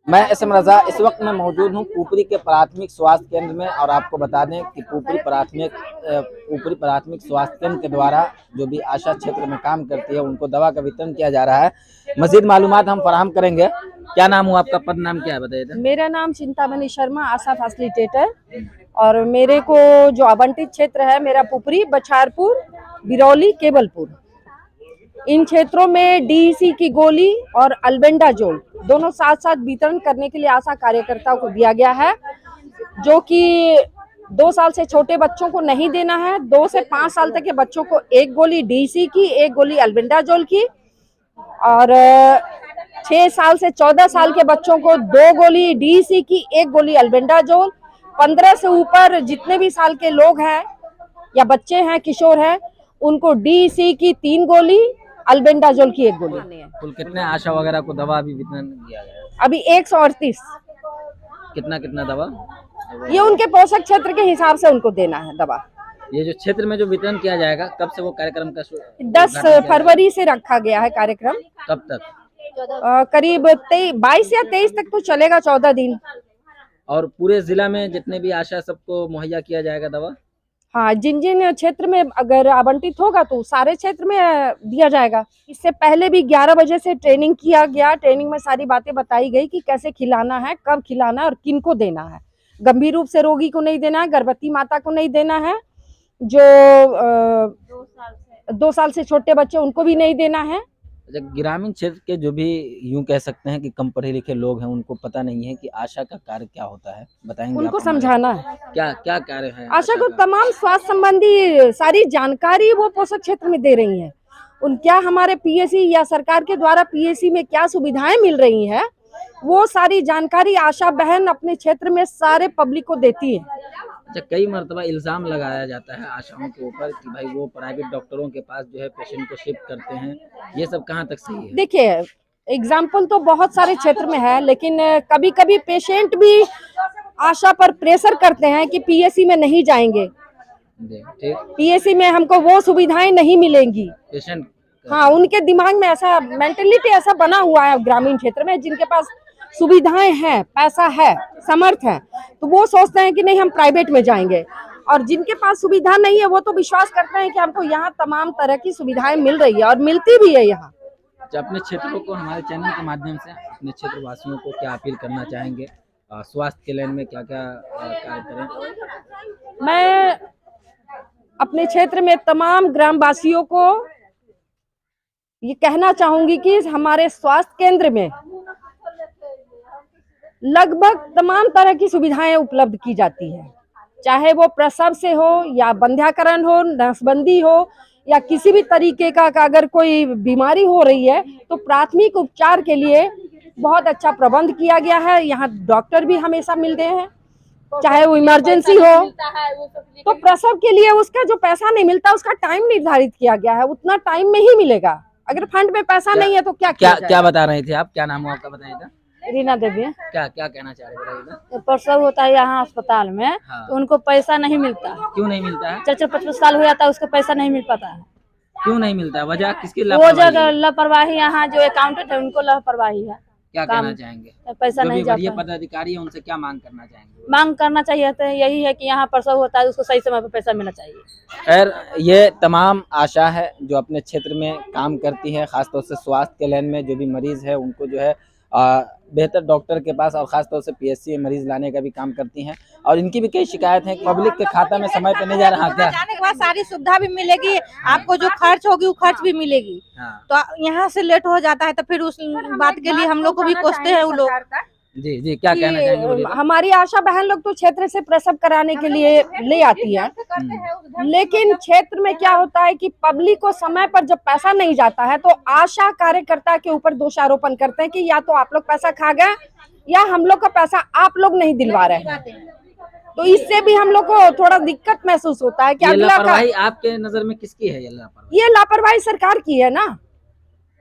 मैं S M रजा इस वक्त मैं मौजूद हूँ पुपरी के प्राथमिक स्वास्थ्य केंद्र में। और आपको बता दें कि पुपरी प्राथमिक स्वास्थ्य केंद्र के द्वारा जो भी आशा क्षेत्र में काम करती है उनको दवा का वितरण किया जा रहा है। मजीद मालूमात हम फराहम करेंगे। क्या नाम हुआ आपका? पद नाम क्या है बताइए। मेरा नाम चिंतामणि शर्मा, आशा फैसिलिटेटर। और मेरे को जो आवंटित क्षेत्र है मेरा पुपरी, बछारपुर, बिरौली, केवलपुर, इन क्षेत्रों में डीईसी की गोली और अल्बेंडाजोल दोनों साथ साथ वितरण करने के लिए आशा कार्यकर्ताओं को दिया गया है, जो कि 2 साल से छोटे बच्चों को नहीं देना है। 2 से 5 साल तक के बच्चों को 1 गोली डीईसी की, 1 गोली अल्बेंडाजोल की, और 6 साल से 14 साल के बच्चों को 2 गोली डीईसी की, 1 गोली अल्बेंडाजोल। 15 से ऊपर जितने भी साल के लोग हैं या बच्चे हैं, किशोर हैं, उनको डीईसी की 3 गोली, अल्बेंडाजोल की 1 गोली। कुल कितने आशा वगैरह को दवा अभी वितरण किया गया है? अभी 138। कितना कितना दवा? ये उनके पोषक क्षेत्र के हिसाब से उनको देना है दवा। ये जो क्षेत्र में जो वितरण किया जाएगा, कब से वो कार्यक्रम का 10 फरवरी से रखा गया है कार्यक्रम। कब तक? करीब 22 या 23 तक तो चलेगा, 14 दिन। और पूरे जिला में जितने भी आशा सबको मुहैया किया जाएगा दवा? हाँ, जिन जिन क्षेत्र में अगर आवंटित होगा तो सारे क्षेत्र में दिया जाएगा। इससे पहले भी 11 बजे से ट्रेनिंग किया गया। ट्रेनिंग में सारी बातें बताई गई कि कैसे खिलाना है, कब खिलाना है और किनको देना है। गंभीर रूप से रोगी को नहीं देना है, गर्भवती माता को नहीं देना है, जो 2 साल से छोटे बच्चे उनको भी नहीं देना है। ग्रामीण क्षेत्र के जो भी यूं कह सकते हैं कि कम पढ़े लिखे लोग हैं, उनको पता नहीं है कि आशा का कार्य क्या होता है, बताएंगे? उनको आप समझाना है क्या क्या कार्य है आशा को। तमाम स्वास्थ्य संबंधी सारी जानकारी वो पोषक क्षेत्र में दे रही हैं। उन क्या हमारे पीएससी या सरकार के द्वारा पीएससी में क्या सुविधाएं मिल रही हैं, वो सारी जानकारी आशा बहन अपने क्षेत्र में सारे पब्लिक को देती है। अच्छा, कई मरतबा इल्जाम लगाया जाता है आशाओं के ऊपर कि भाई वो प्राइवेट डॉक्टरों के पास जो है पेशेंट को शिफ्ट करते हैं, ये सब कहाँ तक सही है? देखिए, एग्जाम्पल तो बहुत सारे क्षेत्र में है, लेकिन कभी कभी पेशेंट भी आशा पर प्रेशर करते हैं कि पीएससी में नहीं जाएंगे, पीएससी में हमको वो सुविधाएं नहीं मिलेंगी। पेशेंट, हाँ, उनके दिमाग में ऐसा मेंटेलिटी ऐसा बना हुआ है ग्रामीण क्षेत्र में। जिनके पास सुविधाएं हैं, पैसा है, समर्थ है, तो वो सोचते हैं कि नहीं हम प्राइवेट में जाएंगे। और जिनके पास सुविधा नहीं है वो तो विश्वास करते हैं कि हमको यहाँ तमाम तरह की सुविधाएं मिल रही है और मिलती भी है यहाँ। अपने क्षेत्रों को हमारे चैनल के माध्यम से अपने क्षेत्र वासियों को क्या अपील करना चाहेंगे? स्वास्थ्य के लाइन में क्या क्या कार्य करें? मैं अपने क्षेत्र में तमाम ग्रामवासियों को ये कहना चाहूंगी कि हमारे स्वास्थ्य केंद्र में लगभग तमाम तरह की सुविधाएं उपलब्ध की जाती है, चाहे वो प्रसव से हो या बंध्याकरण हो, नसबंदी हो या किसी भी तरीके का अगर कोई बीमारी हो रही है तो प्राथमिक उपचार के लिए बहुत अच्छा प्रबंध किया गया है। यहाँ डॉक्टर भी हमेशा मिलते हैं, चाहे वो इमरजेंसी हो। तो प्रसव के लिए उसका जो पैसा नहीं मिलता, उसका टाइम निर्धारित किया गया है, उतना टाइम में ही मिलेगा। अगर फंड में पैसा नहीं है तो क्या बता रहे थे आप? क्या नाम हुआ आपका, बताइए था? रीना देवी। क्या क्या कहना चाह रहे हैं? प्रसव होता है यहाँ अस्पताल में, हाँ। तो उनको पैसा नहीं मिलता। क्यों नहीं मिलता है? 4-5 साल हो जाता है, उसको पैसा नहीं मिल पाता है। क्यों नहीं मिलता है? वजह किसकी? वो जगह लापरवाही, यहाँ जो अकाउंटेंट है उनको लापरवाही है। क्या कहना चाहेंगे? पैसा नहीं जाता। पदाधिकारी है उनसे क्या मांग करना चाहेंगे? मांग करना चाहिए तो यही है कि यहाँ प्रसव होता है उसको सही समय पर पैसा मिलना चाहिए। खैर, ये तमाम आशा है जो अपने क्षेत्र में काम करती है, खासतौर से स्वास्थ्य के लाइन में जो भी मरीज है उनको जो है बेहतर डॉक्टर के पास और खासतौर से पीएससी में मरीज लाने का भी काम करती हैं। और इनकी भी कई शिकायत है कि पब्लिक के खाता में समय पे नहीं जा रहा। क्या जाने के बाद सारी सुविधा भी मिलेगी, आपको जो खर्च होगी वो खर्च भी मिलेगी। तो यहाँ से लेट हो जाता है तो फिर उस बात के लिए हम लोग को भी कोसते हैं वो लोग। जी जी, क्या कहना चाहेंगे? हमारी आशा बहन लोग तो क्षेत्र से प्रसव कराने के लिए ले आती है, लेकिन क्षेत्र में क्या होता है कि पब्लिक को समय पर जब पैसा नहीं जाता है तो आशा कार्यकर्ता के ऊपर दोषारोपण करते हैं कि या तो आप लोग पैसा खा गए या हम लोग का पैसा आप लोग नहीं दिलवा रहे हैं। तो इससे भी हम लोग को थोड़ा दिक्कत महसूस होता है कि ये लापरवाही आपके नजर में किसकी है? ये लापरवाही सरकार की है ना।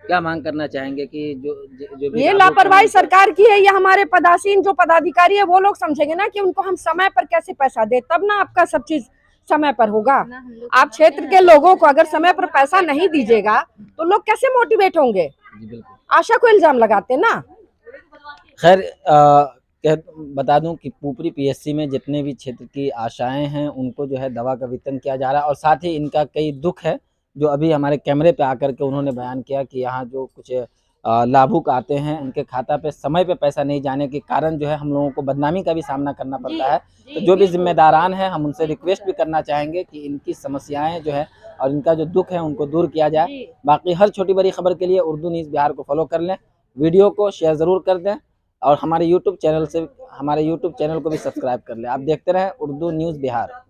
क्या मांग करना चाहेंगे कि जो भी ये लापरवाही सरकार की है, या हमारे पदासीन जो पदाधिकारी है वो लोग समझेंगे ना कि उनको हम समय पर कैसे पैसा दे, तब ना आपका सब चीज समय पर होगा। आप क्षेत्र के लोगों को अगर समय पर पैसा नहीं दीजिएगा तो लोग कैसे मोटिवेट होंगे? आशा को इल्जाम लगाते ना। खैर बता दूं कि पुपरी पीएससी में जितने भी क्षेत्र की आशाएं हैं उनको जो है दवा का वितरण किया जा रहा है, और साथ ही इनका कई दुख है जो अभी हमारे कैमरे पे आकर के उन्होंने बयान किया कि यहाँ जो कुछ लाभुक आते हैं उनके खाता पे समय पे पैसा नहीं जाने के कारण जो है हम लोगों को बदनामी का भी सामना करना पड़ता है। तो जो भी जिम्मेदारान हैं हम उनसे रिक्वेस्ट भी करना चाहेंगे कि इनकी समस्याएं जो है और इनका जो दुख है उनको दूर किया जाए। बाकी हर छोटी बड़ी खबर के लिए उर्दू न्यूज़ बिहार को फॉलो कर लें, वीडियो को शेयर ज़रूर कर दें और हमारे यूट्यूब चैनल को भी सब्सक्राइब कर लें। आप देखते रहें उर्दू न्यूज़ बिहार।